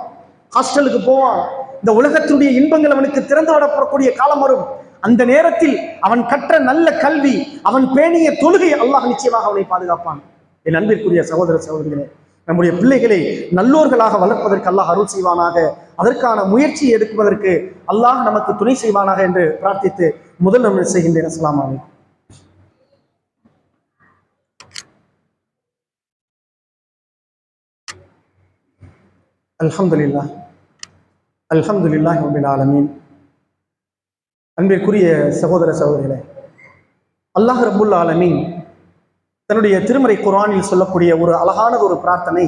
ஹாஸ்டலுக்கு போவான், இந்த உலகத்தினுடைய இன்பங்கள் அவனுக்கு திறந்து விடப்படக்கூடிய காலம் வரும். அந்த நேரத்தில் அவன் கற்ற நல்ல கல்வி, அவன் பேணிய தொழுகை அல்லாஹ் நிச்சயமாக அவனை பாதுகாப்பான். என் அன்பிற்குரிய சகோதர சகோதரிகளே, நம்முடைய பிள்ளைகளை நல்லோர்களாக வளர்ப்பதற்கு அல்லாஹ் அருள் செய்வானாக. அதற்கான முயற்சி எடுப்பதற்கு அல்லாஹ் நமக்கு துணை செய்வானாக என்று பிரார்த்தித்து முதல் நம்ம செய்கின்றேன். அஸ்ஸலாமு அலைக்கும். அல்ஹம்துலில்லாஹ் அல்ஹம்துலில்லாஹி ரப்பில் ஆலமீன். அன்பிற்குரிய சகோதர சகோதரிகளே, அல்லாஹ் ரப்புல் ஆலமீன் தன்னுடைய திருமறை குர்ஆனில் சொல்லக்கூடிய ஒரு அழகானது ஒரு பிரார்த்தனை,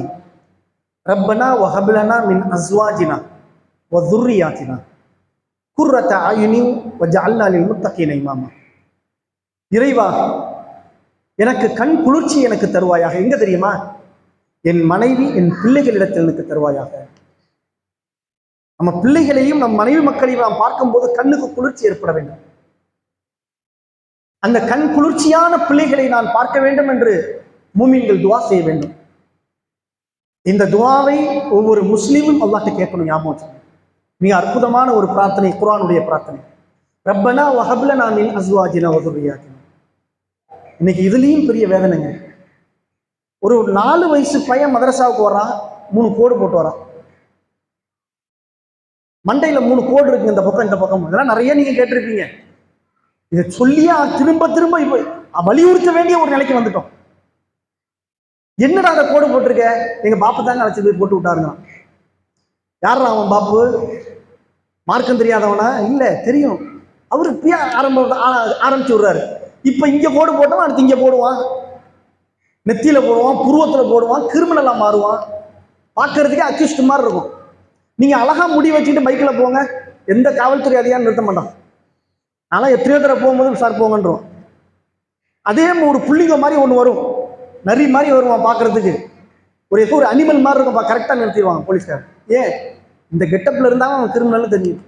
ரப்பனா வஹப்லனா மின் அஸ்வாஜினா வ ذُرِّيَّاتِنَا குர்ரத அயுனி வஜஅல்னா லில் முத்தகீன இமாமா. இறைவா, எனக்கு கண் குளிர்ச்சி எனக்கு தருவாயாக. எங்க தெரியுமா? என் மனைவி என் பிள்ளைகளிடத்தில் எனக்கு தருவாயாக. நம்ம பிள்ளைகளையும் நம் மனைவி மக்களையும் நாம் பார்க்கும்போது கண்ணுக்கு குளிர்ச்சி ஏற்பட வேண்டும். அந்த கண் குளிர்ச்சியான பிள்ளைகளை நான் பார்க்க வேண்டும் என்று மூமின்கள் துவா செய்ய வேண்டும். இந்த துவாவை ஒவ்வொரு முஸ்லீமும் அல்லாஹ்ட்ட கேட்கணும். ஞாபகம், மிக அற்புதமான ஒரு பிரார்த்தனை, குர்ஆனுடைய பிரார்த்தனை. ரப்பனா வஹப்லனா மின் அஸ்வாஜினா வ ذُرِّيَّاتِنَا. இன்னைக்கு இதுலயும் பெரிய வேதனைங்க. ஒரு 4 வயசு பையன் மதரசாவுக்கு வரான், 3 கோடு போட்டு வரான், மண்டையில 3 கோடு இருக்கு, இந்த பக்கம் இந்த பக்கம். இதெல்லாம் நிறைய நீங்க கேட்டிருப்பீங்க. இதை சொல்லியா திரும்ப திரும்ப இப்ப வலியுறுத்த வேண்டிய ஒரு நிலைக்கு வந்துட்டோம். என்னடா அதை கோடு போட்டிருக்க? எங்க பாப்பு தாங்க அழைச்சி போய் போட்டு விட்டாருங்க. யாரா அவன் பாப்பு? மார்க்கம் தெரியாதவனா? இல்ல, தெரியும். அவரு இப்பயா ஆரம்பிச்சு விடுறாரு. இப்ப இங்க கோடு போட்டவன் அடுத்து இங்க போடுவான், நெத்தியில போடுவான், புருவத்துல போடுவான், கிரிமினலா மாறுவான். பார்க்கறதுக்கே அக்யூஸ்ட் மாதிரி இருக்கும். நீங்க அழகா முடி வச்சுட்டு பைக்ல போங்க, எந்த காவல்துறை அதிகாரம் நிறுத்த மாட்டான். ஆனால் எத்தனையோ தடவை போகும்போது சார் போங்கன்றோம். அதே ஒரு புள்ளிங்க மாதிரி ஒன்று வரும், நரி மாதிரி வருவான் பார்க்கறதுக்கு, ஒரு அனிமல் மாதிரி இருக்கும், கரெக்டாக நிறுத்திடுவாங்க போலீஸ்கார். ஏன்? இந்த கெட்டப்ல இருந்தாலும் அவன் கிரிமினல் தெரியும்.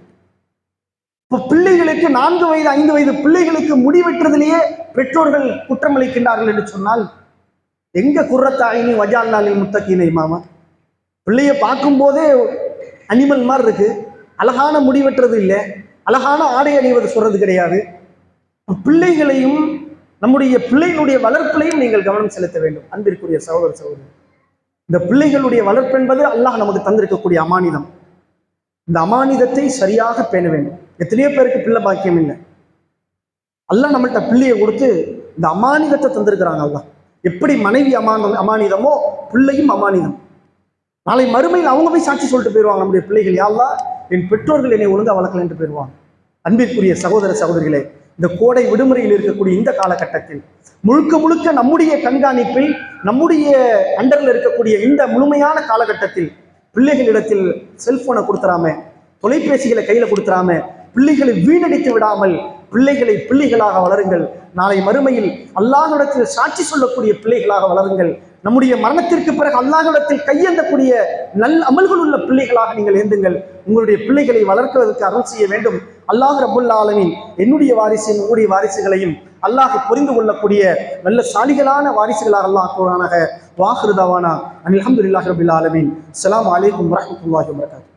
இப்போ பிள்ளைகளுக்கு 4 வயது 5 வயது பிள்ளைகளுக்கு முடிவெட்டுறதிலேயே பெற்றோர்கள் குற்றமளிக்கின்றார்கள் என்று சொன்னால் எங்க குர்ரத்தாயினி வஜால்நாளில் முத்தக்கீனை மாமா. பிள்ளைய பார்க்கும் போதே அனிமல் மாதிரி இருக்கு, அழகான முடிவெட்டுறது இல்லை, அழகான ஆடை அணிவது சொல்றது கிடையாது. பிள்ளைகளையும் நம்முடைய பிள்ளைகளுடைய வளர்ப்பிலையும் நீங்கள் கவனம் செலுத்த வேண்டும். அன்பிற்குரிய சகோதர சகோதரி, இந்த பிள்ளைகளுடைய வளர்ப்பு என்பது அல்லாஹ் நமக்கு தந்திருக்கக்கூடிய அமானிதம். இந்த அமானிதத்தை சரியாக பேண வேண்டும். எத்தனையோ பேருக்கு பிள்ளை பாக்கியம் இல்லை, அல்லாஹ் நம்மள்கிட்ட பிள்ளையை கொடுத்து இந்த அமானிதத்தை தந்திருக்கிறாங்க. அல்லாஹ் எப்படி மனைவி அமானிதமோ பிள்ளையும் அமானிதம். நாளை மறுமையில் அவங்க போய் சாட்சி சொல்லிட்டு போயிடுவாங்க, நம்முடைய பிள்ளைகள் யா அல்லாஹ் என் பெற்றோர்கள் என்னை ஒழுங்கா வளர்க்கல என்று போயிடுவாங்க. அன்பிற்குரிய சகோதர சகோதரிகளே, இந்த கோடை விடுமுறையில் இருக்கக்கூடிய இந்த காலகட்டத்தில் முழுக்க முழுக்க நம்முடைய கண்காணிப்பில் நம்முடைய அண்டரில் இருக்கக்கூடிய இந்த முழுமையான காலகட்டத்தில் பிள்ளைகளிடத்தில் செல்போனை கொடுத்துறாம, தொலைபேசிகளை கையில கொடுத்துறாம, பிள்ளைகளை வீணடித்து விடாமல் பிள்ளைகளை பிள்ளைகளாக வளருங்கள். நாளை மறுமையில் அல்லாஹ்விடத்தில் சாட்சி சொல்லக்கூடிய பிள்ளைகளாக வளருங்கள். நம்முடைய மரணத்திற்கு பிறகு அல்லாஹ்விடத்தில் கையேந்தக்கூடிய நல்ல அமல்கள் உள்ள பிள்ளைகளாக நீங்கள் ஏந்துங்கள். உங்களுடைய பிள்ளைகளை வளர்க்குவதற்கு அருள் செய்ய வேண்டும். அல்லாஹ் ரப்புல் ஆலமீன் என்னுடைய வாரிசு உங்களுடைய வாரிசுகளையும் அல்லாஹ் புரிந்து கொள்ளக்கூடிய நல்ல சாலிகளான வாரிசுகளாக அல்லாஹ் கூறானாக. வாஹிரு தவானா அல்ஹம்துலில்லாஹி ரப்பில் ஆலமீன். அஸ்ஸலாமு அலைக்கும் வரஹ்மத்துல்லாஹி வபரகாத்துஹு.